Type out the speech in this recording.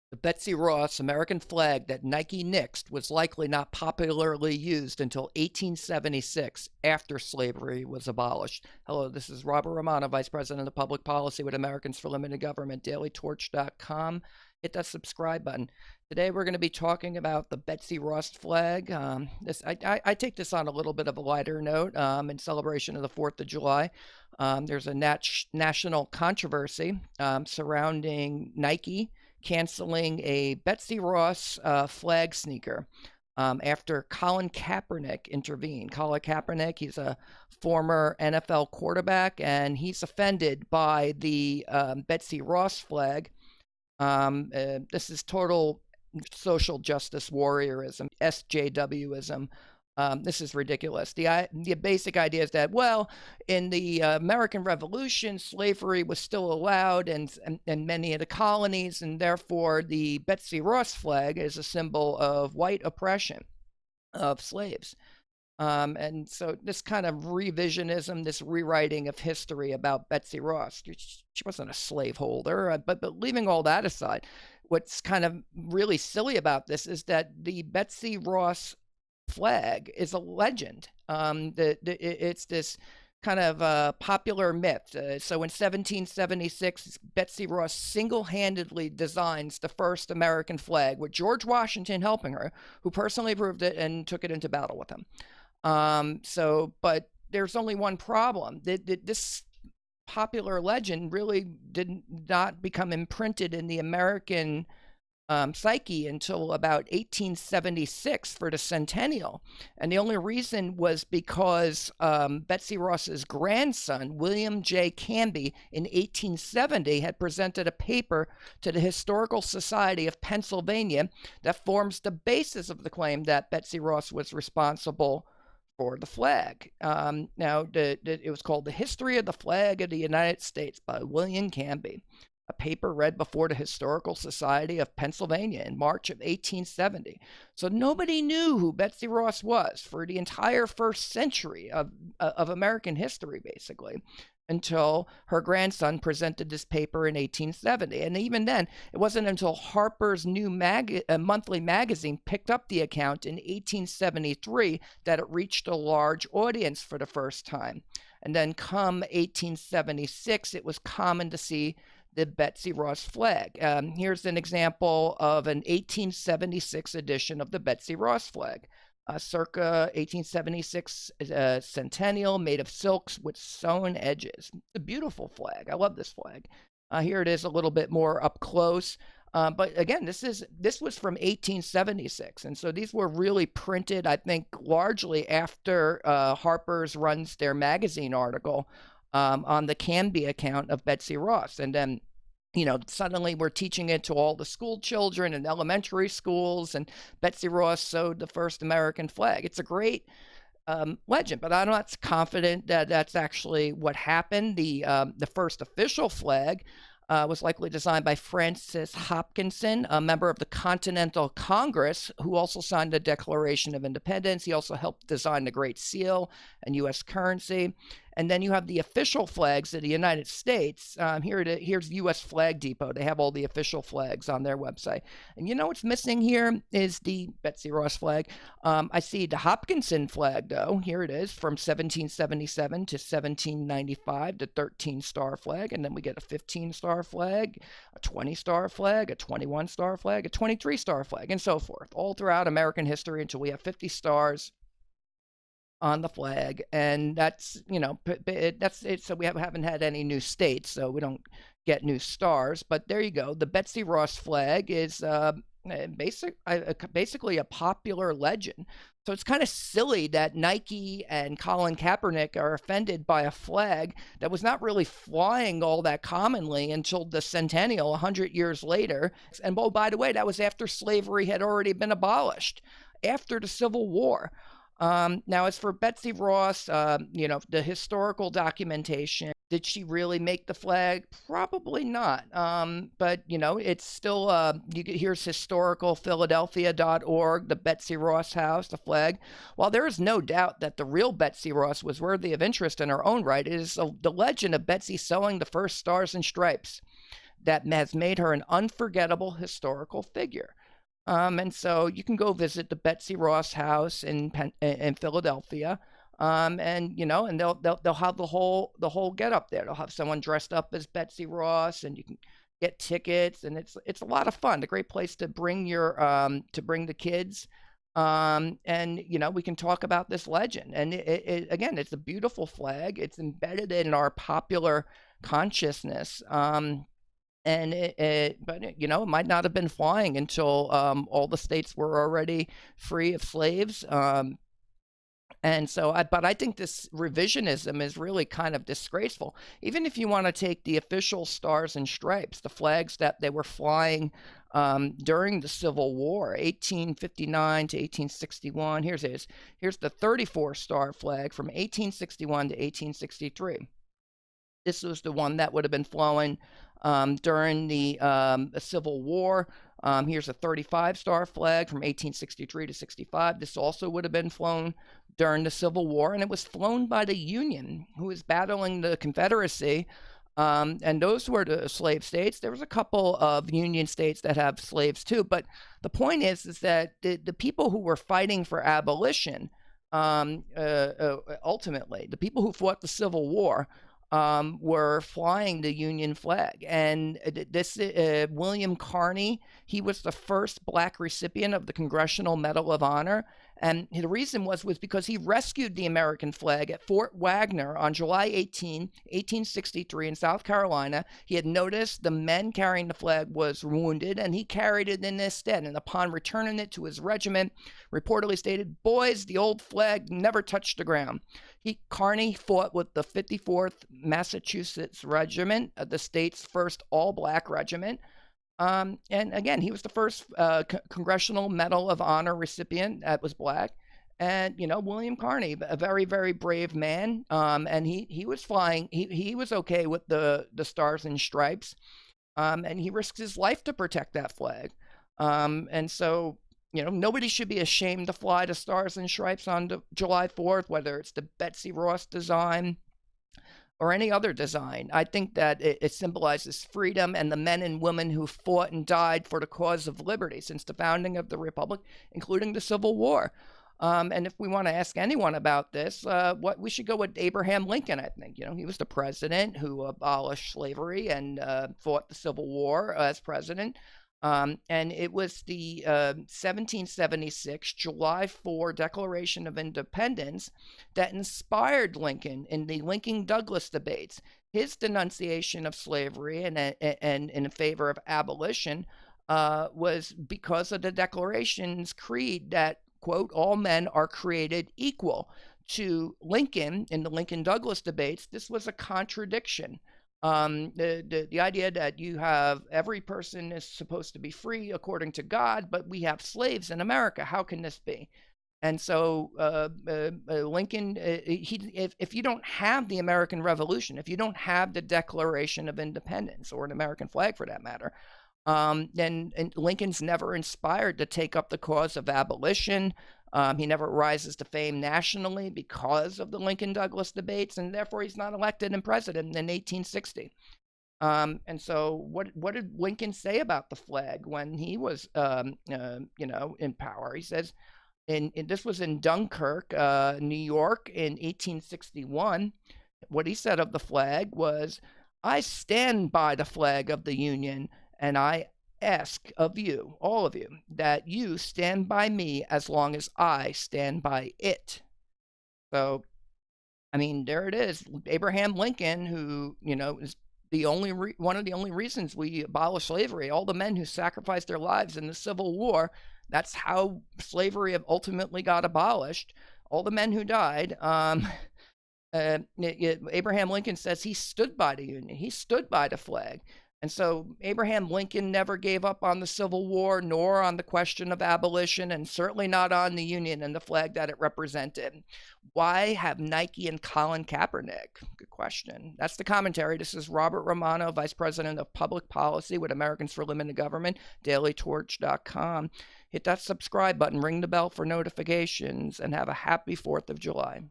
The Betsy Ross American flag that Nike nixed was likely not popularly used until 1876, after slavery was abolished. Hello, this is Robert Romano, Vice President of Public Policy with Americans for Limited Government, dailytorch.com. Hit that subscribe button. Today we're going to be talking about the Betsy Ross flag. I take this on a little bit of a lighter note in celebration of the 4th of July. There's a national controversy surrounding Nike canceling a Betsy Ross flag sneaker after Colin Kaepernick intervened. Colin Kaepernick, he's a former NFL quarterback, and he's offended by the Betsy Ross flag. This is total social justice warriorism, SJWism. This is ridiculous. The basic idea is that, well, in the American Revolution, slavery was still allowed in many of the colonies, and therefore the Betsy Ross flag is a symbol of white oppression of slaves. And so this kind of revisionism, this rewriting of history about Betsy Ross, she wasn't a slaveholder, but leaving all that aside, what's kind of really silly about this is that the Betsy Ross flag is a legend. It's this kind of popular myth. So in 1776, Betsy Ross single-handedly designs the first American flag, with George Washington helping her, who personally approved it and took it into battle with him. But there's only one problem. This popular legend really did not become imprinted in the American psyche until about 1876 for the centennial. And the only reason was because Betsy Ross's grandson, William J. Canby, in 1870 had presented a paper to the Historical Society of Pennsylvania that forms the basis of the claim that Betsy Ross was responsible for the flag. It was called The History of the Flag of the United States by William Canby, a paper read before the Historical Society of Pennsylvania in March of 1870. So nobody knew who Betsy Ross was for the entire first century of American history, basically, until her grandson presented this paper in 1870. And even then, it wasn't until Harper's new monthly magazine picked up the account in 1873 that it reached a large audience for the first time. And then come 1876, it was common to see the Betsy Ross flag. Here's an example of an 1876 edition of the Betsy Ross flag. Circa 1876 centennial, made of silks with sewn edges. It's a beautiful flag. I love this flag. Here it is a little bit more up close. But again, this was from 1876, and so these were really printed, I think, largely after Harper's runs their magazine article on the Canby account of Betsy Ross. And then, suddenly we're teaching it to all the school children in elementary schools, and Betsy Ross sewed the first American flag. It's a great legend, but I'm not confident that that's actually what happened. The first official flag was likely designed by Francis Hopkinson, a member of the Continental Congress, who also signed the Declaration of Independence. He also helped design the Great Seal and U.S. currency. And then you have the official flags of the United States. Here's U.S. Flag Depot. They have all the official flags on their website. And what's missing here is the Betsy Ross flag. I see the Hopkinson flag, though. Here it is, from 1777 to 1795, the 13-star flag. And then we get a 15-star flag, a 20-star flag, a 21-star flag, a 23-star flag, and so forth, all throughout American history until we have 50 stars on the flag. And that's it. So we haven't had any new states, so we don't get new stars. But there you go. The Betsy Ross flag is basically a popular legend. So it's kind of silly that Nike and Colin Kaepernick are offended by a flag that was not really flying all that commonly until the centennial 100 years later. And oh, by the way, that was after slavery had already been abolished, after the Civil War. Now, as for Betsy Ross, the historical documentation, did she really make the flag? Probably not. But it's still, here's historicalphiladelphia.org, the Betsy Ross house, the flag. While there is no doubt that the real Betsy Ross was worthy of interest in her own right, it is the legend of Betsy sewing the first stars and stripes that has made her an unforgettable historical figure. And so you can go visit the Betsy Ross house in Philadelphia. And and they'll have the whole get up there. They'll have someone dressed up as Betsy Ross, and you can get tickets, and it's a lot of fun. A great place to bring the kids. And we can talk about this legend. And again, it's a beautiful flag. It's embedded in our popular consciousness. And it might not have been flying until all the states were already free of slaves. And so, but I think this revisionism is really kind of disgraceful. Even if you want to take the official stars and stripes, the flags that they were flying during the Civil War, 1859 to 1861. Here's the 34-star flag from 1861 to 1863. This was the one that would have been flowing during the Civil War. Here's a 35-star flag from 1863 to 65. This also would have been flown during the Civil War, and it was flown by the Union, who was battling the Confederacy. And those were the slave states. There was a couple of Union states that have slaves too. But the point is that the people who were fighting for abolition, ultimately, the people who fought the Civil War, were flying the Union flag. And this William Carney, he was the first Black recipient of the Congressional Medal of Honor. And the reason was because he rescued the American flag at Fort Wagner on July 18, 1863 in South Carolina. He had noticed the men carrying the flag was wounded, and he carried it in their stead. And upon returning it to his regiment, reportedly stated, "Boys, the old flag never touched the ground." Carney fought with the 54th Massachusetts Regiment, the state's first all-Black regiment. And again, he was the first Congressional Medal of Honor recipient that was Black. And, William Carney, a very, very brave man. And he was flying, he was okay with the stars and stripes. And he risked his life to protect that flag. And so, nobody should be ashamed to fly the stars and stripes on July 4th, whether it's the Betsy Ross design or any other design. I think that it symbolizes freedom and the men and women who fought and died for the cause of liberty since the founding of the Republic, including the Civil War. And if we want to ask anyone about this, we should go with Abraham Lincoln, I think. He was the president who abolished slavery and fought the Civil War as president. And it was the 1776 July 4 Declaration of Independence that inspired Lincoln in the Lincoln-Douglas debates. His denunciation of slavery and in favor of abolition was because of the Declaration's creed that, quote, "all men are created equal." To Lincoln, in the Lincoln-Douglas debates, this was a contradiction. The idea that you have every person is supposed to be free according to God, but we have slaves in America. How can this be? And so Lincoln, if you don't have the American Revolution, if you don't have the Declaration of Independence, or an American flag for that matter, then Lincoln's never inspired to take up the cause of abolition. He never rises to fame nationally because of the Lincoln-Douglas debates, and therefore he's not elected and president in 1860. And so what did Lincoln say about the flag when he was, in power? He says, this was in Dunkirk, New York in 1861. What he said of the flag was, "I stand by the flag of the Union, and I ask of you, all of you, that you stand by me as long as I stand by it." So, I mean, there it is. Abraham Lincoln, who, is one of the only reasons we abolished slavery. All the men who sacrificed their lives in the Civil War, that's how slavery ultimately got abolished. All the men who died, Abraham Lincoln says he stood by the Union. He stood by the flag. And so Abraham Lincoln never gave up on the Civil War, nor on the question of abolition, and certainly not on the Union and the flag that it represented. Why have Nike and Colin Kaepernick? Good question. That's the commentary. This is Robert Romano, Vice President of Public Policy with Americans for Limited Government, dailytorch.com. Hit that subscribe button, ring the bell for notifications, and have a happy 4th of July.